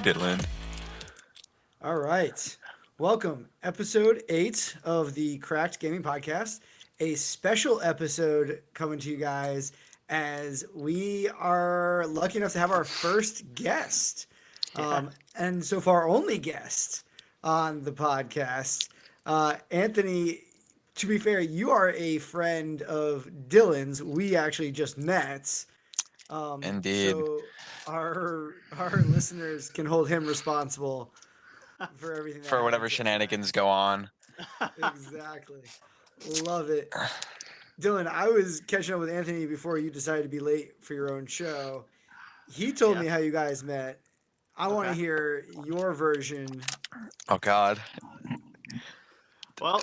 Dylan. All right. Welcome. Episode 8 of the Cracked Gaming Podcast. A special episode coming to you guys as we are lucky enough to have our first guest, and so far only guest on the podcast. Anthony, to be fair, you are a friend of Dylan's. We actually just met. Indeed. So our listeners can hold him responsible for everything that For whatever happens yesterday. shenanigans go on. Exactly. Love it. Dylan, I was catching up with Anthony before you decided to be late for your own show. He told Yeah. me how you guys met. I want to Okay. hear your version. Oh God. Well,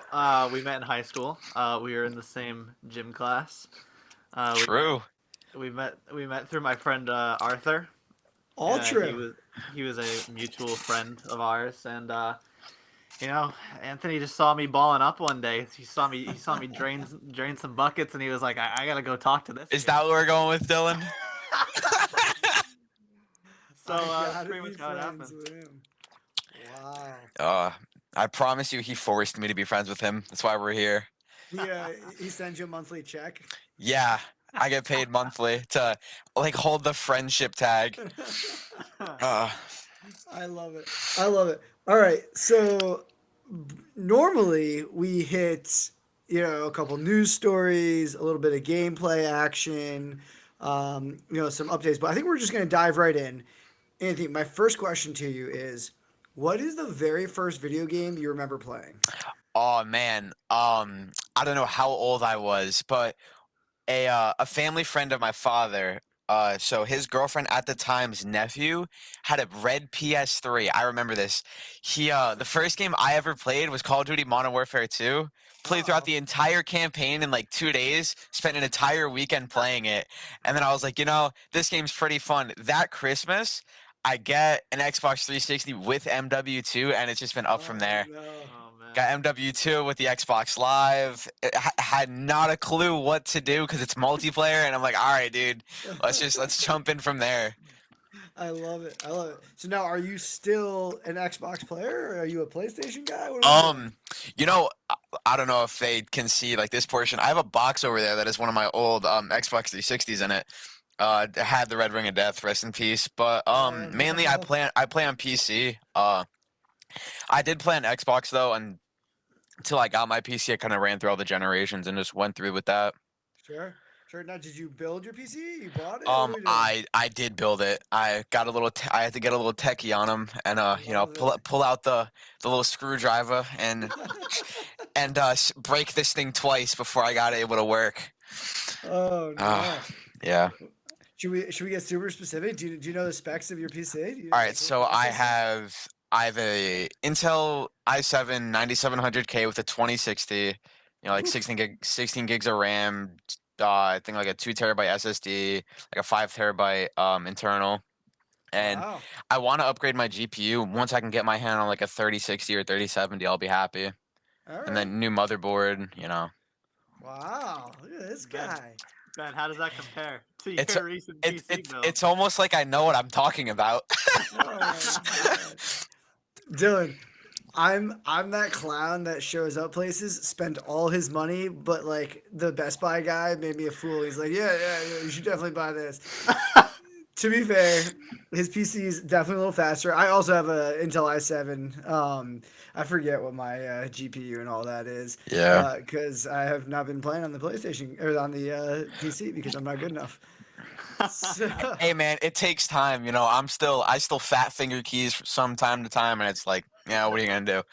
we met in high school. We were in the same gym class. We, True. we met through my friend Arthur. All He true. was a mutual friend of ours, and Anthony just saw me balling up one day. He saw me drain some buckets, and he was like, I gotta go talk to this. Is kid." that what we're going with, Dylan? So I that's gotta pretty be much how it friends happened. with him. Wow. I promise you, he forced me to be friends with him. That's why we're here. He sends you a monthly check. Yeah, I get paid monthly to hold the friendship tag. Uh, I love it. I love it. All right. So normally we hit, a couple news stories, a little bit of gameplay action, some updates. But I think we're just going to dive right in. Anthony, my first question to you is, what is the very first video game you remember playing? oh man. I don't know how old I was, but a family friend of my father. So his girlfriend at the time's nephew had a red PS3. I remember this. The first game I ever played was Call of Duty Modern Warfare 2. Played throughout Uh-oh. the entire campaign in like 2 days. Spent an entire weekend playing it, and then I was like, this game's pretty fun. That Christmas, I get an Xbox 360 with MW2, and it's just been up from Oh, there. no. Oh man. Got MW2 with the Xbox Live. Had not a clue what to do because it's multiplayer, and I'm like, all right, dude, let's jump in from there. I love it. I love it. So now, are you still an Xbox player, or are you a PlayStation guy? What are we doing? You know, I don't know if they can see like this portion. I have a box over there that is one of my old Xbox 360s in it. It had the Red Ring of Death, rest in peace. But mainly I No. play on PC. I did play on Xbox though, until I got my PC. I kind of ran through all the generations and just went through with that. Sure. Sure. Now, did you build your PC? You bought it? What are we doing? I did build it. I got a little. I had to get a little techie on them, and Love it. pull out the little screwdriver and break this thing twice before I got it able to work. Oh Uh, no. yeah. Should we get super specific? Do you know the specs of your PC? All right. So I have a Intel i7 9700K with a 2060. Like Oof. 16 gigs of RAM. I think like a 2 terabyte SSD, like a 5 terabyte internal. And Wow. I want to upgrade my GPU. Once I can get my hand on like a 3060 or 3070, I'll be happy. All And right. then new motherboard. Wow. Look at this Ben, guy. Ben, how does that compare to It's your recent PC build? it's almost like I know what I'm talking about. Oh my God. Dylan, I'm that clown that shows up places, spend all his money, but like the Best Buy guy made me a fool. He's like, yeah, you should definitely buy this. To be fair, his PC is definitely a little faster. I also have a Intel i7. I forget what my GPU and all that is. Yeah. Because I have not been playing on the PlayStation or on the PC because I'm not good enough. So, Hey man, it takes time. I still fat finger keys from time to time, and it's like, what are you gonna do?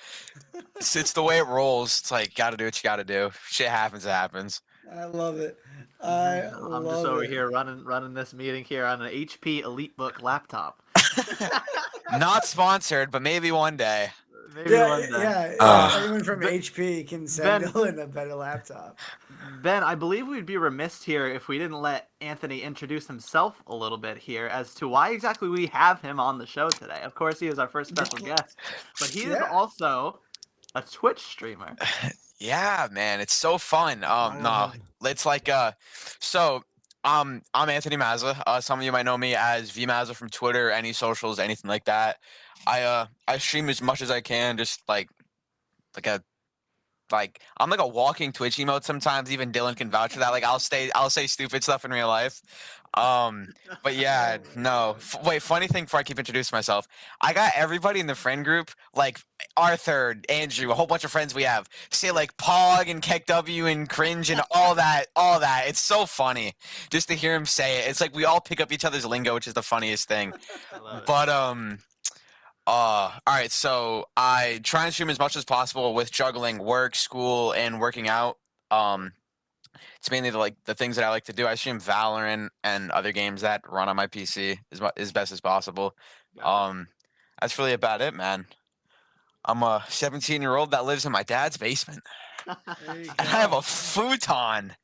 It's the way it rolls. It's like, gotta do what you gotta do. Shit happens, it happens. I love it. I I'm just love over it. here running this meeting here on an HP EliteBook laptop. Not sponsored, but maybe one day. Maybe Yeah, one day. yeah. Uh, Anyone from Ben- HP can send Ben- Dylan a better laptop. Ben, I believe we'd be remiss here if we didn't let Anthony introduce himself a little bit here as to why exactly we have him on the show today. Of course, he is our first special guest, but he is Yeah. also a Twitch streamer. Yeah, man, it's so fun. No, it's like so I'm Anthony Mazza. Some of you might know me as V Mazza from Twitter, any socials, anything like that. I stream as much as I can, just like a I'm like a walking Twitch emote sometimes. Even Dylan can vouch for that. Like I'll say stupid stuff in real life. But yeah, no. Wait, funny thing before I keep introducing myself, I got everybody in the friend group, like Arthur, Andrew, a whole bunch of friends we have, say like Pog and KekW and cringe and all that, all that. It's so funny just to hear him say it. It's like we all pick up each other's lingo, which is the funniest thing. I love it. But all right, so I try and stream as much as possible with juggling work, school, and working out. It's mainly the things that I like to do. I stream Valorant and other games that run on my PC as best as possible. That's really about it, man. I'm a 17-year-old that lives in my dad's basement, There you and I have go. a futon.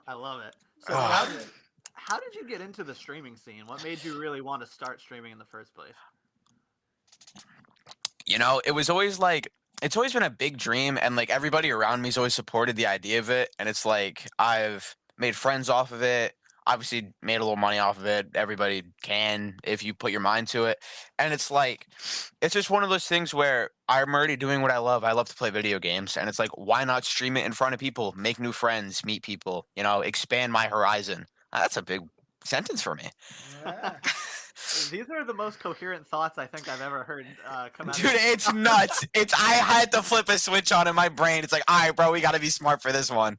I love it. So Ugh. how did you get into the streaming scene? What made you really want to start streaming in the first place? You know, it's always been a big dream, and like everybody around me's always supported the idea of it, and it's like I've made friends off of it, obviously made a little money off of it. Everybody can if you put your mind to it, and it's just one of those things where I'm already doing what I love. I love to play video games, and it's like, why not stream it in front of people, make new friends, meet people, expand my horizon. That's a big sentence for me. Yeah. These are the most coherent thoughts I think I've ever heard come out. Dude, it's nuts. I had to flip a switch on in my brain. It's like, all right, bro, we got to be smart for this one.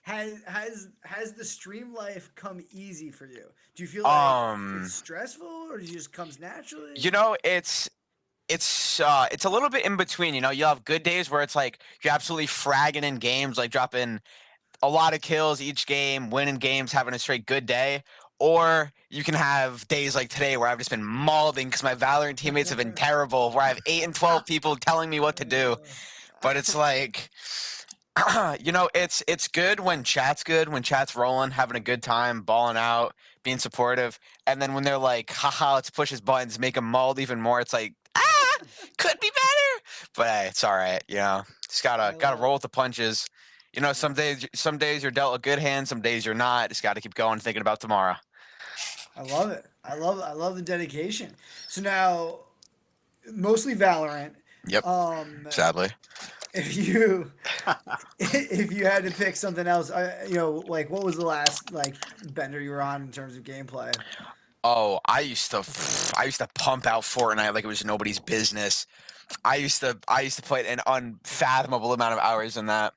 Has the stream life come easy for you? Do you feel like it's stressful, or it just comes naturally? It's a little bit in between. You'll have good days where it's like you're absolutely fragging in games, like dropping a lot of kills each game, winning games, having a straight good day. Or you can have days like today where I've just been mauling because my Valorant teammates have been terrible, where I have 8 and 12 people telling me what to do. But it's like, it's good when chat's rolling, having a good time, balling out, being supportive. And then when they're like, haha, let's push his buttons, make him mauled even more, it's like, could be better. But hey, it's all right, just gotta roll with the punches. Some days you're dealt a good hand, some days you're not. Just got to keep going, thinking about tomorrow. I love it. I love the dedication. So now, mostly Valorant. Yep. Sadly. If you had to pick something else, like what was the last bender you were on in terms of gameplay? Oh, I used to pump out Fortnite like it was nobody's business. I used to play an unfathomable amount of hours in that.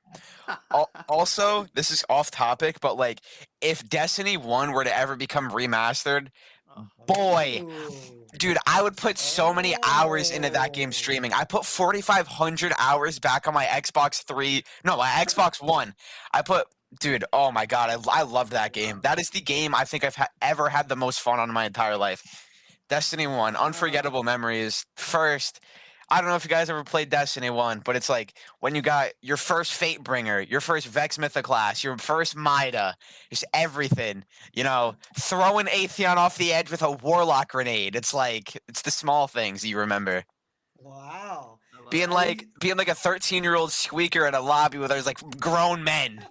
Also, this is off topic, but like if Destiny 1 were to ever become remastered, boy, dude, I would put so many hours into that game streaming. I put 4,500 hours back on my Xbox 3. No, my Xbox One. Dude, oh my god, I loved that game. That is the game I think I've ever had the most fun on in my entire life. Destiny 1, unforgettable memories. First, I don't know if you guys ever played Destiny 1, but it's like when you got your first Fatebringer, your first Vex Mythoclast, your first Mida, just everything, throwing Atheon off the edge with a Warlock grenade. It's the small things you remember. Wow. Being like a 13-year-old squeaker at a lobby where there's like grown men.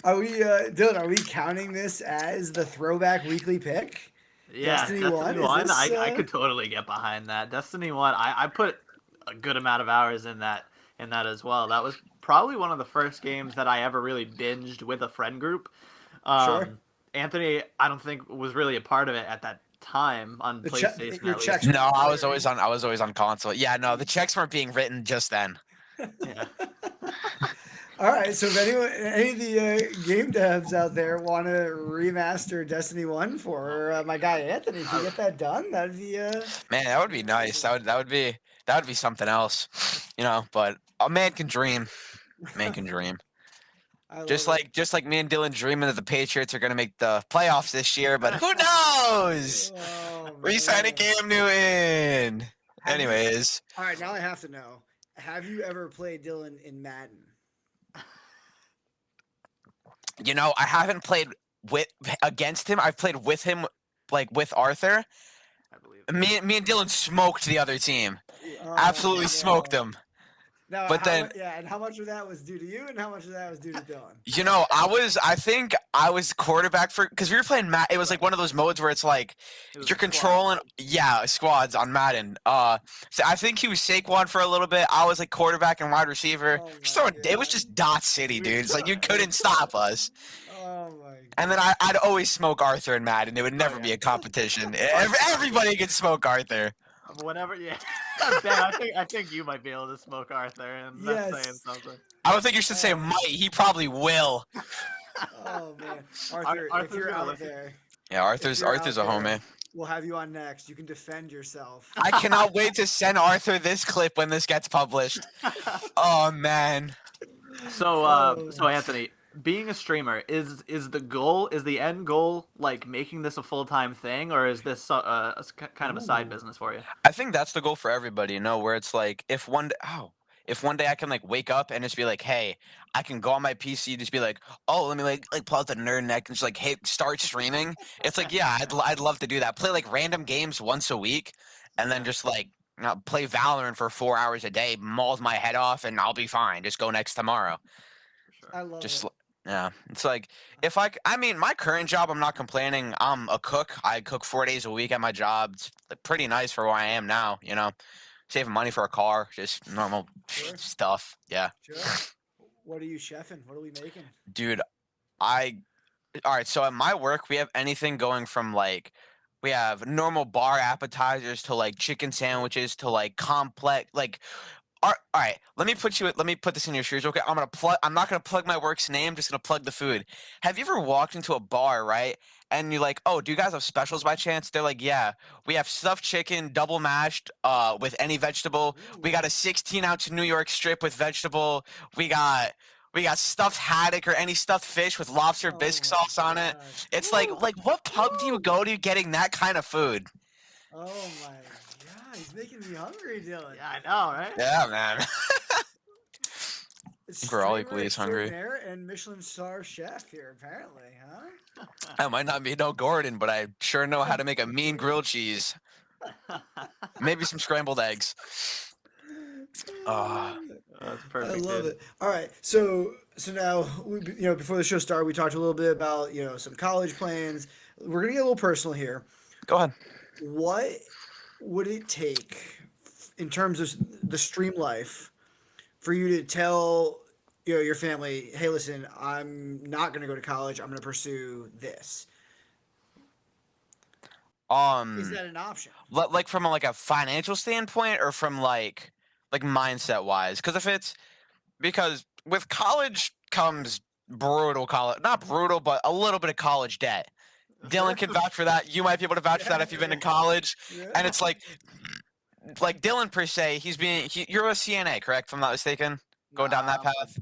Are we, Dylan, are we counting this as the throwback weekly pick? Yeah, Destiny 1? I could totally get behind that. Destiny 1, I put a good amount of hours in that as well. That was probably one of the first games that I ever really binged with a friend group. Sure. Anthony, I don't think was really a part of it at that time on PlayStation. Your checks. No, I was always on console. Yeah, no, the checks weren't being written just then. Yeah. All right, so if any of the game devs out there want to remaster Destiny 1 for my guy Anthony, can you get that done? That'd be Man, that would be nice. That would be something else, but a man can dream. Man can dream. Just like me and Dylan dreaming that the Patriots are going to make the playoffs this year, but who knows? Re-signing Cam Newton. Anyways. All right, now I have to know. Have you ever played Dylan in Madden? I haven't played against him. I've played with him, like with Arthur. I believe. Me and Dylan smoked the other team. Absolutely smoked them. Now, But then, and how much of that was due to you, and how much of that was due to Dylan? I think I was quarterback because we were playing it was like one of those modes where it's like It was you're a squad controlling, mode. squads on Madden. So I think he was Saquon for a little bit. I was like quarterback and wide receiver. Oh Just my it was god. just dot city, dude. It's like you couldn't stop us. Oh my And then god. I'd always smoke Arthur and Madden. It would never yeah. be a competition. Everybody could smoke Arthur. Whenever, yeah. Ben, I think you might be able to smoke Arthur, and that's saying Yes. something. I don't think you should say Oh. might. He probably will. Oh man, Arthur, if Arthur's you're gonna out listen. there, Yeah, Arthur's you're Arthur's out a there, homie. we'll have you on next. You can defend yourself. I cannot wait to send Arthur this clip when this gets published. Oh man. So Anthony, being a streamer is the end goal like making this a full-time thing, or is this kind of a side Ooh. business for you? I think that's the goal for everybody, where it's like if one day I can like wake up and just be like, hey, I can go on my PC, just be like, oh, let me like pull out the nerd neck and just like, hey, start streaming. It's like, yeah, I'd love to do that. Play like random games once a week, and then Yeah. just like play Valorant for 4 hours a day, mauls my head off, and I'll be fine. Just go next tomorrow. For I sure. love Just it. yeah, it's like if I mean, my current job, I'm not complaining. I'm a cook. I cook 4 days a week at my job. It's pretty nice for where I am now. Saving money for a car, just normal Sure. stuff. Yeah, Sure. What are you chefing? What are we making? dude. All right. So at my work, we have anything going from like we have normal bar appetizers to like chicken sandwiches to like complex like all right, let me put this in your shoes. Okay, I'm not gonna plug my work's name. Just gonna plug the food. Have you ever walked into a bar, right? And you're like, oh, do you guys have specials by chance? They're like, yeah, we have stuffed chicken, double mashed, with any vegetable. We got a 16-ounce New York strip with vegetable. We got stuffed haddock or any stuffed fish with lobster Oh bisque my sauce on it. God. It's Woo! like what pub do you Woo! go to getting that kind of food? Oh my god, he's making me hungry, Dylan. Yeah, I know, right? Yeah, man. We're all Streamer equally as hungry. extraordinaire and Michelin star chef here, apparently, huh? I might not be no Gordon, but I sure know how to make a mean grilled cheese. Maybe some scrambled eggs. Ah. That's I perfect. love Dude. it. All right, so now before the show started, we talked a little bit about some college plans. We're gonna get a little personal here. Go ahead. What would it take in terms of the stream life for you to tell your family, hey, listen, I'm not gonna go to college. I'm gonna pursue this. Is that an option? Like from a financial standpoint or from like mindset wise? Because with college comes brutal college, not brutal, but a little bit of college debt. Dylan can vouch for that. You might be able to vouch for that if you've been to college. Yeah. And it's like Dylan per se, you're a CNA, correct? If I'm not mistaken, going down that path.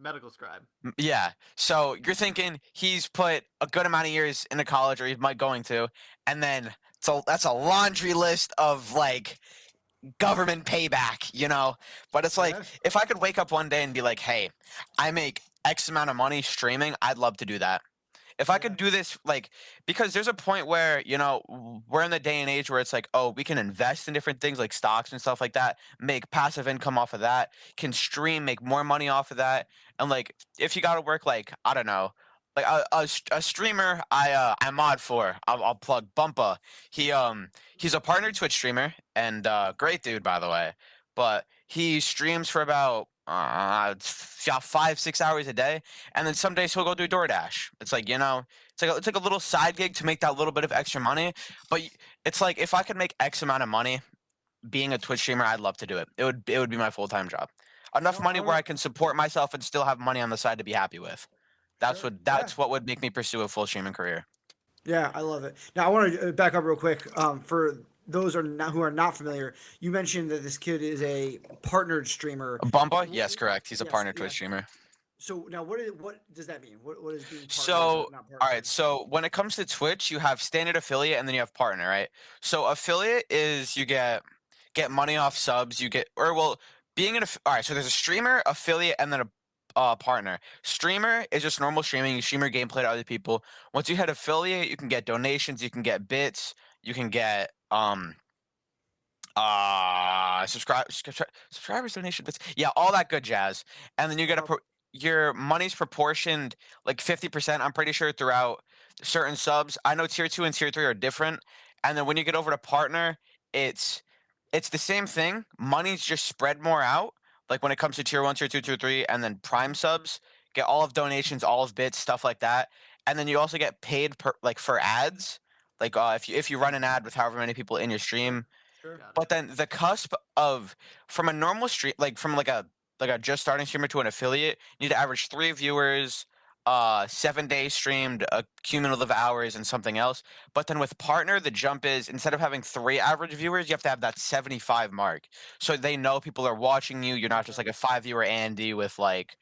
Medical scribe. Yeah. So you're thinking he's put a good amount of years into college, or he might going to, and then that's a laundry list of like government payback, But it's like Yeah. if I could wake up one day and be like, hey, I make X amount of money streaming, I'd love to do that. If I could do this, because there's a point where, we're in the day and age where it's like, oh, we can invest in different things like stocks and stuff like that, make passive income off of that, can stream, make more money off of that. And if you got to work, I don't know, like a streamer I mod for, I'll plug Bumpa. He's a partner Twitch streamer and great dude, by the way, but he streams for about 5-6 hours a day, and then some days he'll go do DoorDash. It's like it's like a little side gig to make that little bit of extra money. But it's like if I could make X amount of money being a Twitch streamer, I'd love to do it. It would be my full-time job. Enough money where I can support myself and still have money on the side to be happy with. That's Sure. what would make me pursue a full streaming career. Yeah, I love it. Now I want to back up real quick. For those who are not familiar, you mentioned that this kid is a partnered streamer. Bumba? Yes, correct. He's a Yes, partner yeah. Twitch streamer. So now, what does that mean? What is being partnered? So, not partnered? all right. So when it comes to Twitch, you have standard affiliate and then you have partner, right? So affiliate is you get money off subs. Being all right. So there's a streamer, affiliate, and then a partner. Streamer is just normal streaming. You stream your gameplay to other people. Once you hit affiliate, you can get donations. You can get bits. You can get subscribers, donation bits. Yeah, all that good jazz. And then you get your money's proportioned like 50%, I'm pretty sure, throughout certain subs. I know tier 2 and tier 3 are different. And then when you get over to partner, it's it's the same thing. Money's just spread more out. Like when it comes to tier 1, tier 2, tier 3, and then prime subs, get all of donations, all of bits, stuff like that. And then you also get paid per like for ads. Like if you run an ad with however many people in your stream, Sure. Got it. but then the cusp of from a normal stream, like from like a just starting streamer to an affiliate, you need to average 3 viewers, 7 days streamed, cumulative hours, and something else. But then with partner, the jump is instead of having 3 average viewers, you have to have that 75 mark. So they know people are watching you. You're not just like a 5 viewer Andy with like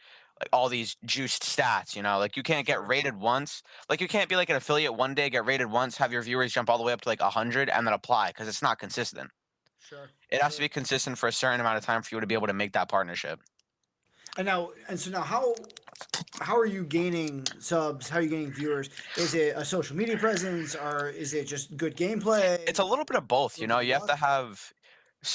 all these juiced stats, like you can't get rated once. Like you can't be like an affiliate one day, get rated once, have your viewers jump all the way up to like 100 and then apply because it's not consistent. Sure. It has to be consistent for a certain amount of time for you to be able to make that partnership. So now how are you gaining subs? How are you gaining viewers? Is it a social media presence or is it just good gameplay? It's a little bit of both, Little bit You of have to both? have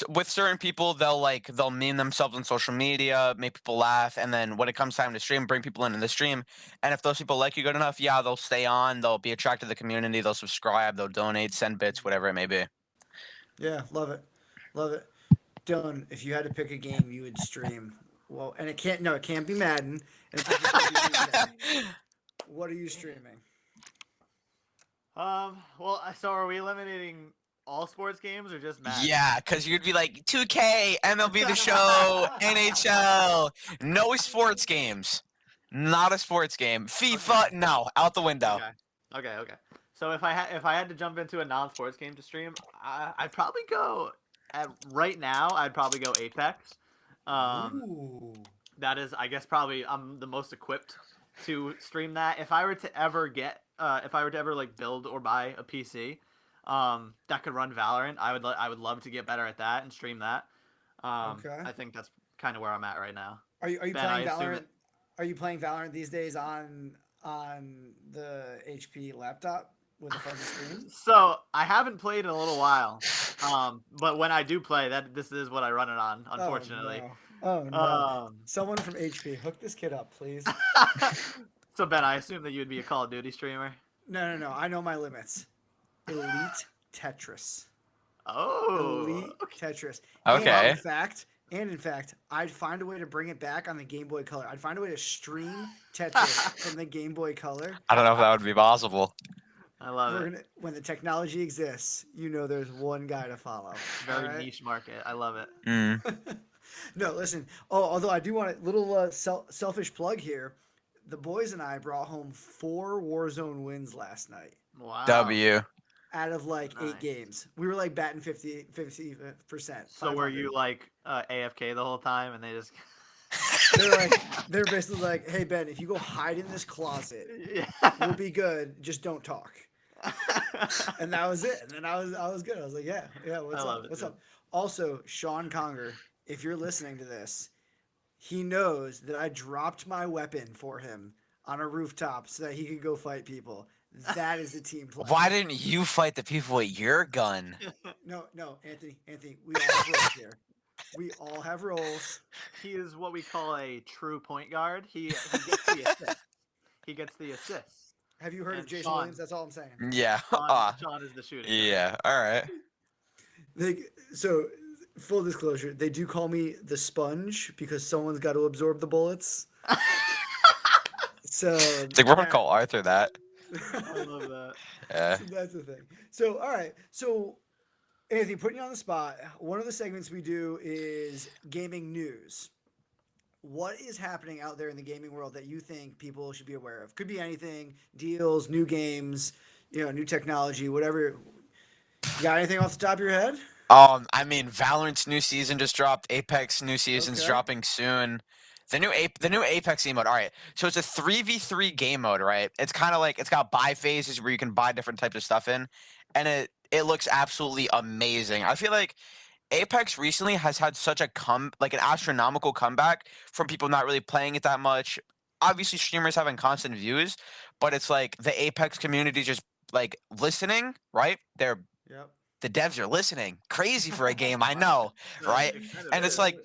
with certain people they'll meme themselves on social media, make people laugh, and then when it comes time to stream, bring people in the stream. And if those people like you good enough, yeah, they'll stay on, they'll be attracted to the community, they'll subscribe, they'll donate, send bits, whatever it may be. Yeah, love it. Love it. Dylan, if you had to pick a game you would stream, well, and it can't be Madden. And it can't just be EA. What are you streaming? Well, so are we eliminating all sports games or just Madden? Yeah, because you'd be like 2K, MLB The Show, NHL, no sports games. Not a sports game. FIFA, no, out the window. Okay. So if I had to jump into a non-sports game to stream, I'd probably go right now. I'd probably go Apex. Ooh. That is, I guess, probably I'm the most equipped to stream that. If I were to ever like build or buy a PC, that could run Valorant, I would love to get better at that and stream that. Okay. I think that's kind of where I'm at right now. Are you Ben, playing I assume Valorant? Are you playing Valorant these days on the HP laptop with a fuzzy screen? So I haven't played in a little while, but when I do play, this is what I run it on. Unfortunately. Oh no. Someone from HP, hook this kid up, please. So Ben, I assume that you would be a Call of Duty streamer. No. I know my limits. Elite Tetris. Oh. Elite Tetris. Okay. And in fact, I'd find a way to bring it back on the Game Boy Color. I'd find a way to stream Tetris from the Game Boy Color. I don't know if that would be possible. I love it. When the technology exists, there's one guy to follow. Very all right? niche market. I love it. No, listen. Oh, although I do want a little selfish plug here. The boys and I brought home 4 Warzone wins last night. Wow. W. Out of like Nice. 8 games. We were like batting 50%. So were 500. you like AFK the whole time, and they just? They're basically like, hey Ben, if you go hide in this closet, Yeah. we'll be good. Just don't talk. And that was it. And then I was good. I was like, yeah. What's love up? it, What's dude. up? Also, Sean Conger, if you're listening to this, he knows that I dropped my weapon for him on a rooftop so that he could go fight people. That is a team play. Why didn't you fight the people with your gun? No, Anthony, we all have roles here. We all have roles. He is what we call a true point guard. He gets the assist. He gets the assists. Have you heard of And Jason Sean. Williams? That's all I'm saying. Yeah. Sean is the shooting. guard. Yeah. All right. So, full disclosure, they do call me the sponge because someone's got to absorb the bullets. So It's like we're gonna call Arthur that. I love that. Yeah. So that's the thing. So, all right. So, Anthony, putting you on the spot, one of the segments we do is gaming news. What is happening out there in the gaming world that you think people should be aware of? Could be anything, deals, new games, new technology, whatever. You got anything off the top of your head? I mean, Valorant's new season just dropped. Apex new season's Okay. dropping soon. The new Apex emote. All right, so it's a 3v3 game mode, right? It's kind of like it's got buy phases where you can buy different types of stuff in, and it looks absolutely amazing. I feel like Apex recently has had such an astronomical comeback from people not really playing it that much. Obviously, streamers having constant views, but it's like the Apex community just like listening, right? Yep. the devs are listening. Crazy for a game, I know, right? And it's like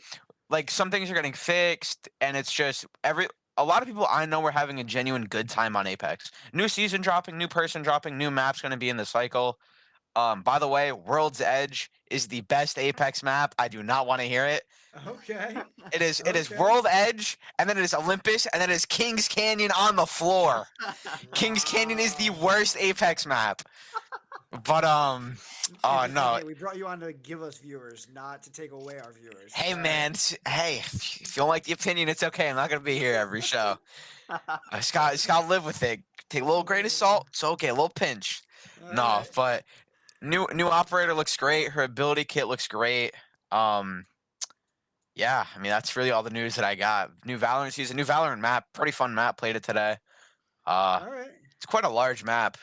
some things are getting fixed, and it's just a lot of people I know are having a genuine good time on Apex. New season dropping, new person dropping, new map's going to be in the cycle. By the way, World's Edge is the best Apex map. I do not want to hear it. Okay. It is Okay. World Edge, and then it is Olympus, and then it is Kings Canyon on the floor. Kings Canyon is the worst Apex map. But oh no. Hey, we brought you on to give us viewers, not to take away our viewers. Hey man, hey, if you don't like the opinion, it's okay. I'm not gonna be here every show. I just gotta live with it. Take a little grain of salt. It's okay. A little pinch. No, Alright. but new operator looks great. Her ability kit looks great. Yeah, I mean that's really all the news that I got. New Valorant season, new Valorant map, pretty fun map. Played it today. All right. It's quite a large map.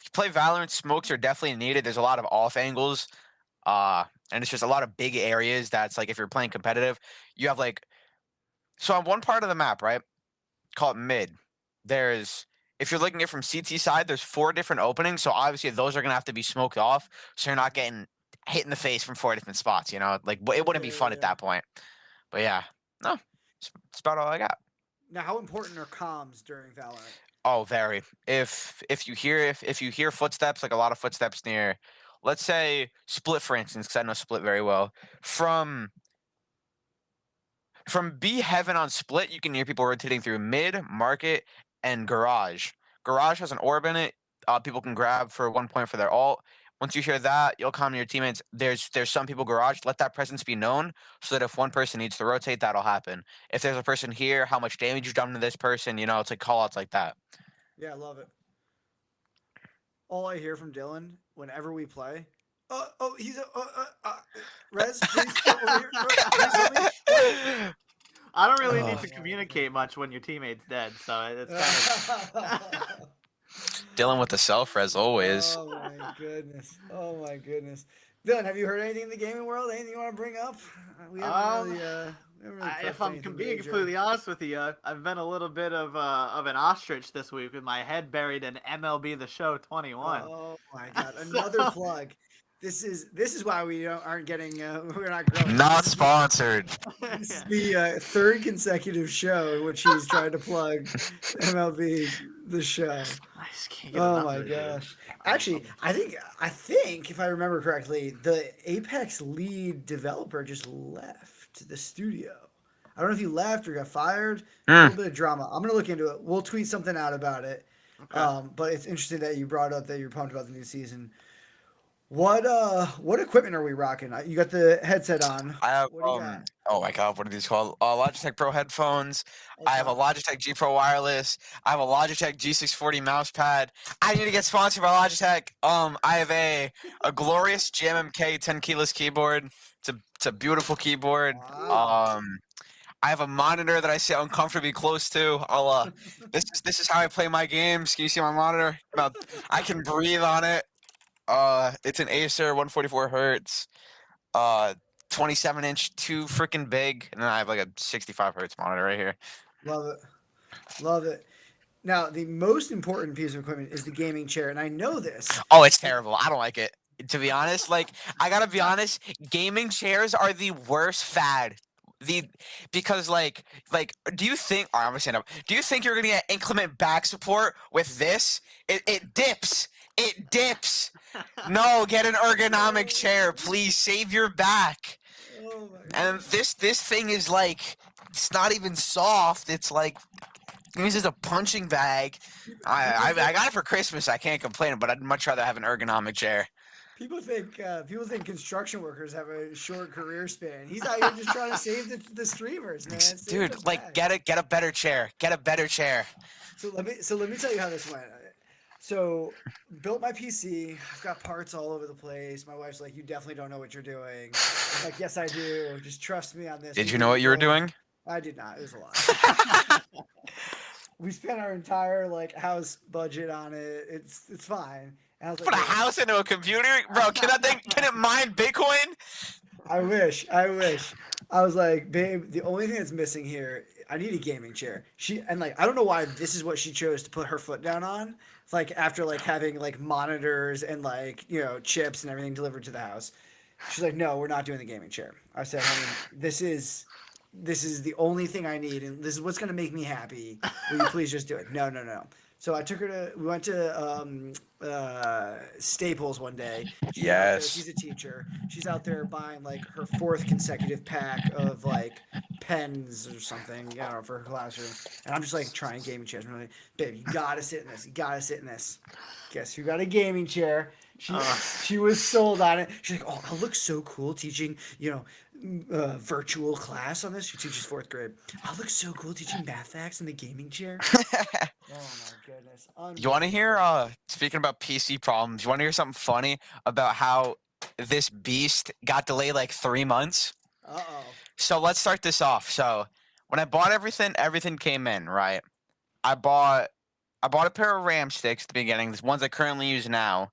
If you play Valorant, smokes are definitely needed. There's a lot of off angles, and it's just a lot of big areas. That's like if you're playing competitive, you have like so on one part of the map, right? Call it mid. There's if you're looking at it from CT side, there's 4 different openings. So obviously those are gonna have to be smoked off, so you're not getting hit in the face from 4 different spots. You know, like it wouldn't be fun at that point. But yeah, no, that's about all I got. Now, how important are comms during Valorant? Oh, very. If you hear footsteps, like a lot of footsteps near, let's say Split, for instance, because I know Split very well. From B Heaven on Split, you can hear people rotating through mid, market, and garage. Garage has an orb in it. People can grab for 1 point for their ult. Once you hear that, you'll calm your teammates. There's some people garage. Let that presence be known so that if one person needs to rotate, that'll happen. If there's a person here, how much damage you've done to this person, you know, it's like call outs like that. Yeah, I love it. All I hear from Dylan whenever we play, he's Rez, please come over here. Please help me. I don't really need Oh. to communicate much when your teammate's dead, so it's kind of. Dealing with the self res always. Oh my goodness. Oh my goodness. Dylan, have you heard anything in the gaming world? Anything you want to bring up? We haven't really, If I'm being completely honest with you, I've been a little bit of an ostrich this week with my head buried in MLB The Show 21. Oh my god! Another plug. This is why we aren't getting we're not growing. Not sponsored. This is the third consecutive show in which he's tried to plug MLB The Show. I just can't get Oh enough my of it, dude. gosh! Actually, I think if I remember correctly, the Apex lead developer just left the studio. I don't know if he left or got fired. A little bit of drama. I'm gonna look into it. We'll tweet something out about it. Okay. But it's interesting that you brought up that you're pumped about the new season. What equipment are we rocking? You got the headset on. I have What do you got? oh my god, what are these called? Logitech Pro headphones. I have a Okay. Logitech G Pro wireless. I have a Logitech G640 mouse pad. I need to get sponsored by Logitech. I have a glorious GMMK 10 keyless keyboard. It's a beautiful keyboard. Wow. I have a monitor that I sit uncomfortably close to. This is how I play my games. Can you see my monitor? I can breathe on it. It's an Acer 144 hertz, 27-inch, too freaking big, and then I have like a 65 hertz monitor right here. Love it. Love it. Now, the most important piece of equipment is the gaming chair, and I know this. Oh, it's terrible. I don't like it. To be honest, like I gotta be honest, gaming chairs are the worst fad. Because do you think I'm gonna stand up? Do you think you're gonna get inclement back support with this? It dips. It dips. No, get an ergonomic chair, please. Save your back. Oh my And this thing is like it's not even soft. It's like this is a punching bag. I got it for Christmas. I can't complain, but I'd much rather have an ergonomic chair. People think construction workers have a short career span. He's out here just trying to save the streamers, man. Save Dude, the like bag. get a better chair. Get a better chair. So let me tell you how this went. So built my PC. I've got parts all over the place. My wife's like, "You definitely don't know what you're doing." I'm like, "Yes, I do. Just trust me on this." Did you know what you were doing? I did not. It was a lot. We spent our entire house budget on it. It's fine. And I was Put a like, house into a computer, bro. Can it mine Bitcoin? I wish. I was like, babe, the only thing that's missing here, I need a gaming chair. I don't know why this is what she chose to put her foot down on. Like after like having like monitors and like chips and everything delivered to the house, she's like, no, we're not doing the gaming chair. I said, honey, this is the only thing I need, and this is what's gonna make me happy. Will you please just do it? No, no, no. So I took her to. We went to Staples one day. She's out there. Yes. She's a teacher. She's out there buying like her fourth consecutive pack of like pens or something, for her classroom. And I'm just like trying gaming chairs. I'm like, babe, you gotta sit in this. You gotta sit in this. Guess who got a gaming chair? She was sold on it. She's like, oh, I'll look so cool teaching, virtual class on this. She teaches fourth grade. I'll look so cool teaching math facts in the gaming chair. Oh my goodness. You want to hear? Speaking about PC problems, you want to hear something funny about how this beast got delayed like 3 months? Uh-oh. So let's start this off. So when I bought everything came in, right? I bought a pair of RAM sticks at the beginning, the ones I currently use now.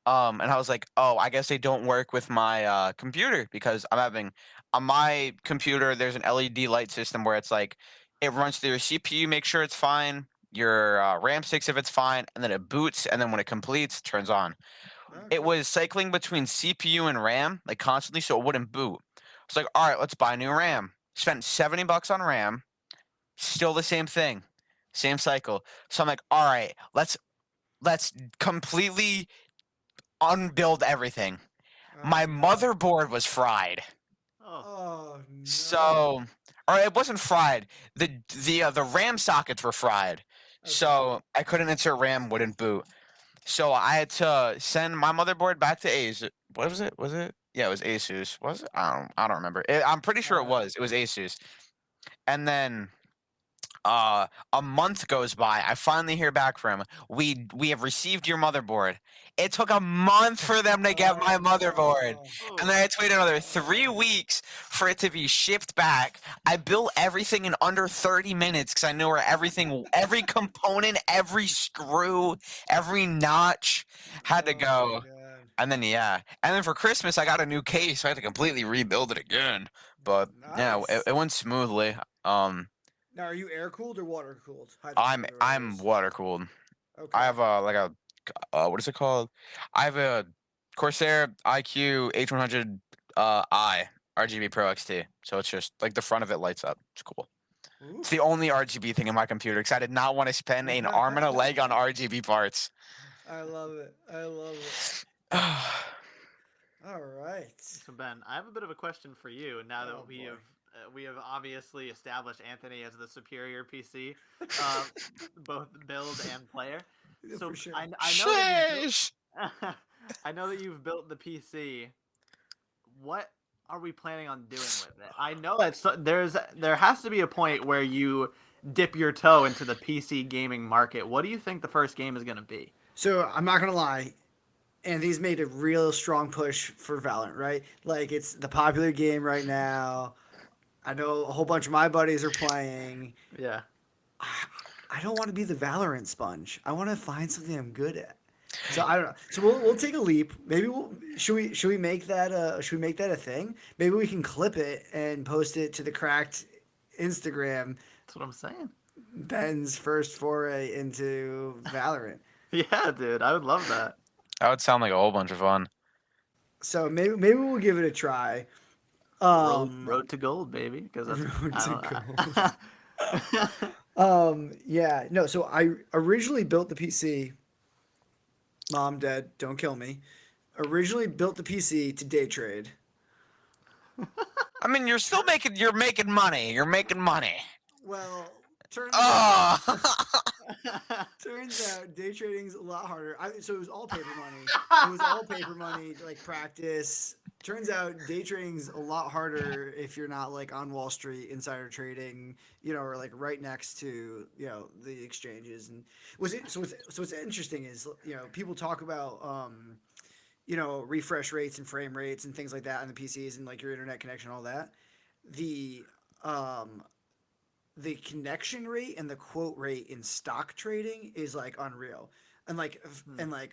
And I was like, oh, I guess they don't work with my computer because I'm having on my computer. There's an LED light system where it's like it runs through your CPU, make sure it's fine, your RAM sticks if it's fine, and then it boots, and then when it completes, it turns on. Okay. It was cycling between CPU and RAM like constantly, so it wouldn't boot. It's like, all right, let's buy new RAM. Spent $70 on RAM, still the same thing, same cycle. So I'm like, all right, let's completely unbuild everything. My motherboard was fried. Oh, Oh no. So, or it wasn't fried. The RAM sockets were fried. So I couldn't insert RAM, wouldn't boot. So I had to send my motherboard back to Asus. What was it? Was it? Yeah, it was Asus. Was it? I don't remember. I'm pretty sure it was. It was Asus. And then a month goes by. I finally hear back from him. We have received your motherboard. It took a month for them to get my motherboard. Oh. And then I had to wait another 3 weeks for it to be shipped back. I built everything in under 30 minutes because I knew where every component, every screw, every notch had to Oh, go. my God. And then for Christmas I got a new case. So I had to completely rebuild it again. But yeah, Nice. it went smoothly. Now, are you air cooled or water cooled? I'm water cooled. Okay. I have what is it called? I have a Corsair IQ H100 I RGB Pro XT. So it's just like the front of it lights up. It's cool. Ooh. It's the only RGB thing in my computer because I did not want to spend an arm and a leg on RGB parts. I love it. I love it. All right. so Ben, I have a bit of a question for you. Now that Oh, boy. we have obviously established Anthony as the superior PC, both build and player. Yeah, So for sure. I know that Sheesh. I know that you've built the PC. What are we planning on doing with it? I know that there has to be a point where you dip your toe into the PC gaming market. What do you think the first game is going to be? So I'm not gonna lie, Anthony's made a real strong push for Valorant, right? Like it's the popular game right now. I know a whole bunch of my buddies are playing. Yeah. I don't want to be the Valorant sponge. I want to find something I'm good at. So I don't know. So we'll take a leap. Maybe should we make that a thing? Maybe we can clip it and post it to the Cracked Instagram. That's what I'm saying. Ben's first foray into Valorant. Yeah, dude, I would love that. That would sound like a whole bunch of fun. So maybe we'll give it a try. Road to gold, baby. Because Road to yeah, no, so I originally built the PC. Mom, Dad, don't kill me. Originally built the PC to day trade. I mean, you're making money. You're making money. Well, turns Oh. out day trading's a lot harder. So it was all paper money. It was all paper money to like practice. Turns out day trading's a lot harder if you're not like on Wall Street insider trading, or like right next to the exchanges. And what's interesting is people talk about refresh rates and frame rates and things like that on the PCs and like your internet connection, all that. The connection rate and the quote rate in stock trading is like unreal. And like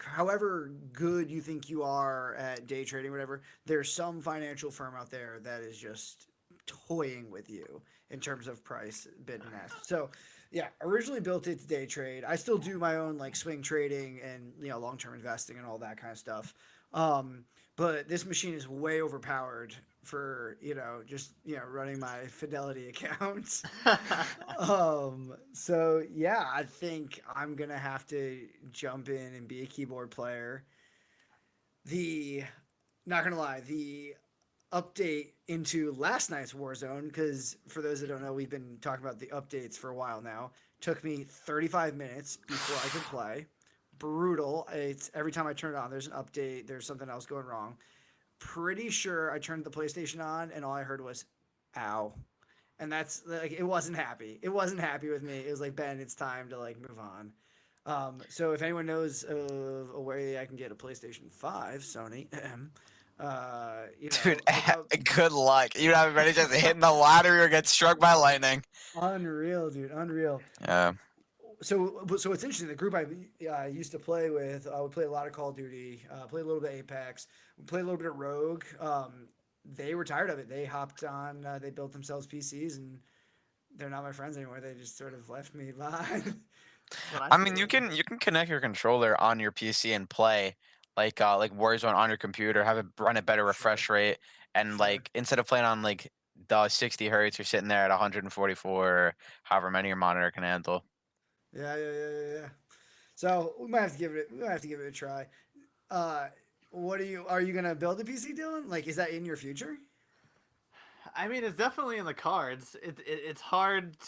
however good you think you are at day trading, whatever, there's some financial firm out there that is just toying with you in terms of price, bid and ask. So, yeah, originally built it to day trade. I still do my own like swing trading and long term investing and all that kind of stuff. But this machine is way overpowered for just running my Fidelity account. So yeah, I think I'm gonna have to jump in and be a keyboard player. The Not gonna lie, the update into last night's Warzone, because for those that don't know, we've been talking about the updates for a while now. Took me 35 minutes before I could play. Brutal. It's every time I turn it on, there's an update. There's something else going wrong. Pretty sure I turned the PlayStation on, and all I heard was, "Ow." And that's like it wasn't happy. It wasn't happy with me. It was like, Ben, it's time to like move on. So if anyone knows of a way I can get a PlayStation 5, Sony, Dude, hook up. good luck. You haven't ready just hitting the lottery or get struck by lightning. Unreal, dude, unreal. Yeah. So it's interesting. The group I used to play with, we played a lot of Call of Duty, played a little bit of Apex, we played a little bit of Rogue. They were tired of it. They hopped on. They built themselves PCs, and they're not my friends anymore. They just sort of left me behind. I mean, you can connect your controller on your PC and play like Warzone on your computer, have it run at better refresh rate, and Sure. like instead of playing on like the 60 hertz, you're sitting there at 144 or however many your monitor can handle. Yeah. So we might have to give it. We might have to give it a try. What are you gonna build a PC, Dylan? Like, is that in your future? I mean, it's definitely in the cards. It's hard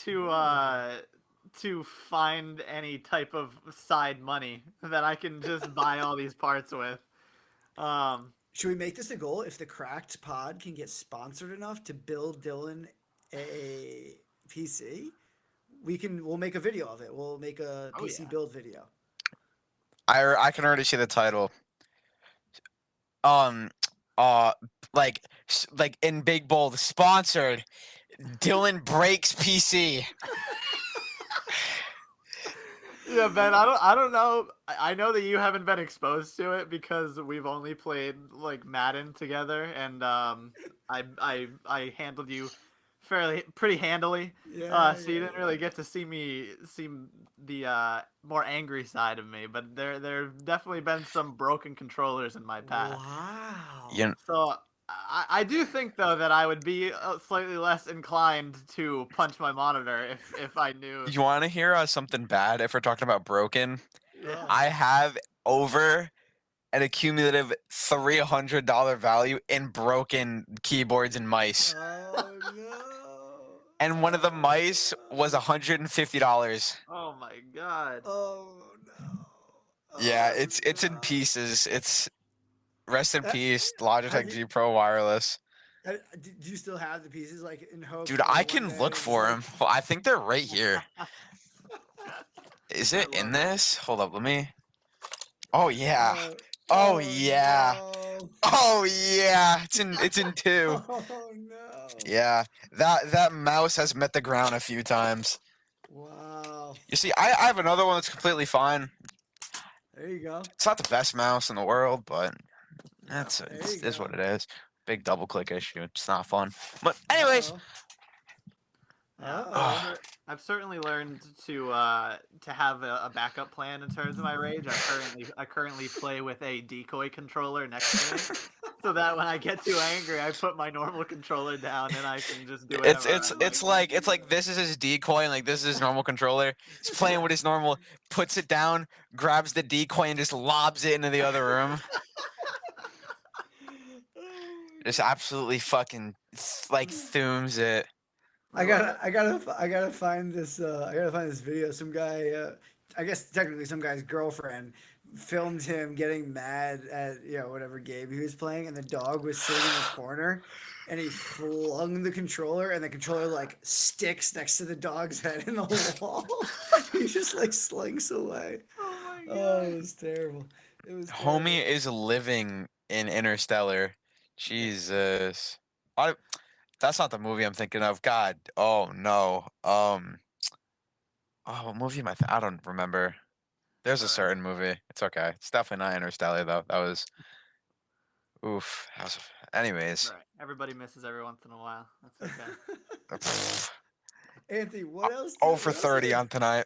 to find any type of side money that I can just buy all these parts with. Should we make this a goal? If the Cracked Pod can get sponsored enough to build Dylan a PC, we'll make a video of it. We'll make a Oh, PC yeah. build video. I can already see the title. Um, like in big bold, sponsored. Dylan breaks PC. Yeah, Ben, I don't know. I know that you haven't been exposed to it because we've only played like Madden together, and I handled you pretty handily. So you didn't really get to see the more angry side of me, but there've definitely been some broken controllers in my path. Wow. You know, So I do think though that I would be slightly less inclined to punch my monitor if I knew. you want to hear something bad? If we're talking about broken, Yeah. I have over an accumulative $300 value in broken keyboards and mice. Oh no. And one of the mice was $150. Oh my god. Oh no. Yeah, Oh, it's in no. pieces. It's rest in That- peace, have Logitech you- G Pro Wireless. Do you still have the pieces like in hopes? Dude, that, I like, one can day look it's for like- them. Well, I think they're right here. Is I it in love it. this? Hold up, let me. Oh yeah. Oh, Oh yeah. no. Oh yeah. It's in two. Oh no. Yeah. That mouse has met the ground a few times. Wow. You see, I have another one that's completely fine. There you go. It's not the best mouse in the world, but that's There it you is go. what it is. Big double click issue. It's not fun. But anyways, Uh-oh. Uh-oh. I've certainly learned to have a backup plan in terms of my rage. I currently play with a decoy controller next to me, so that when I get too angry, I put my normal controller down and I can just do it's whatever. it's like this is his decoy and like this is his normal controller. He's playing with his normal, puts it down, grabs the decoy and just lobs it into the other room. Just absolutely fucking like thumbs it. I gotta find this. I gotta find this video. Some guy, I guess technically some guy's girlfriend, filmed him getting mad at whatever game he was playing, and the dog was sitting in the corner, and he flung the controller, and the controller like sticks next to the dog's head in the wall. He just like slinks away. Oh my god. Oh, it was terrible. It was Homie terrible. is living in Interstellar. Jesus. That's not the movie I'm thinking of. God. Oh no. Oh, what movie am I? I don't remember. There's a Alright. certain movie. It's okay. It's definitely not Interstellar though. That was. Oof. Anyways, Right. Everybody misses every once in a while. That's okay. pff, Anthony, what else? 0 for 30 on tonight.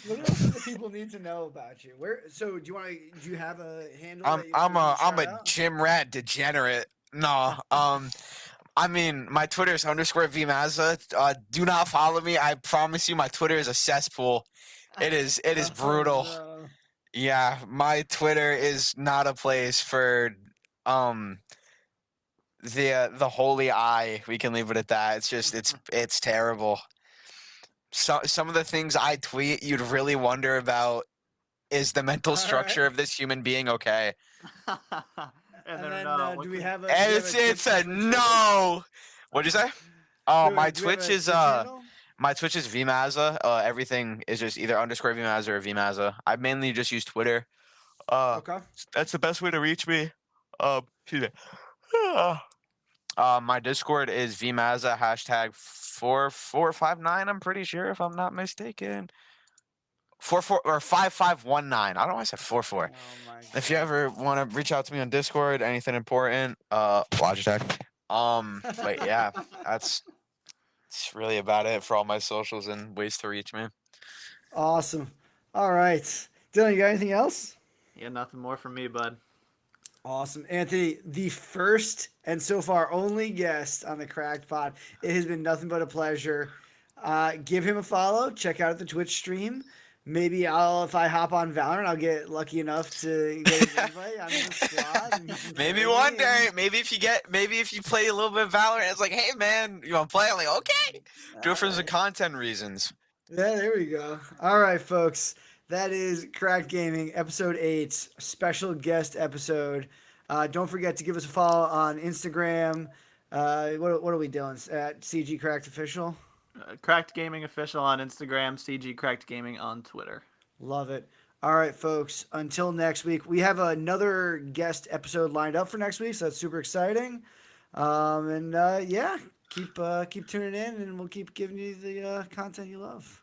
What else do the people need to know about you? Where? So, do you have a handle I'm that you I'm want a to I'm shout a out? gym rat degenerate. No, I mean my Twitter is underscore vmazza. Do not follow me. I promise you, my Twitter is a cesspool. It is Oh, brutal. no. Yeah, my Twitter is not a place for um the holy eye. We can leave it at that. It's just it's terrible. Some of the things I tweet, you'd really wonder about, is the mental All structure right. of this human being okay? And And then then, what do we can- have a? And Do you have a it's a Twitch handle? no. What'd you say? Oh, my Do we have Twitch a is Twitch handle? vmazza. Everything is just either underscore vmazza or vmazza. I mainly just use Twitter. Okay. That's the best way to reach me. Excuse me. My Discord is vmazza hashtag 4459. I'm pretty sure, if I'm not mistaken. 44 or 5519. I don't know why I said 44. Oh my If you God. ever want to reach out to me on Discord, anything important, Logitech. But yeah, that's really about it for all my socials and ways to reach me. Awesome. All right, Dylan, you got anything else? Yeah, nothing more from me, bud. Awesome. Anthony, the first and so far only guest on the Cracked Pod. It has been nothing but a pleasure. Give him a follow. Check out the Twitch stream. Maybe if I hop on Valorant, I'll get lucky enough to get his invite. I'm in the squad. And he can Maybe carry one me, day, maybe if you play a little bit of Valorant, it's like, hey man, you want to play? I'm like, okay, do it for some Alright. content reasons. Yeah, there we go. All right, folks. That is Cracked Gaming, episode 8, special guest episode. Don't forget to give us a follow on Instagram. What are we doing? At CG Cracked Official? Cracked Gaming Official on Instagram, CG Cracked Gaming on Twitter. Love it. All right, folks. Until next week, we have another guest episode lined up for next week, so that's super exciting. Yeah, keep tuning in, and we'll keep giving you the content you love.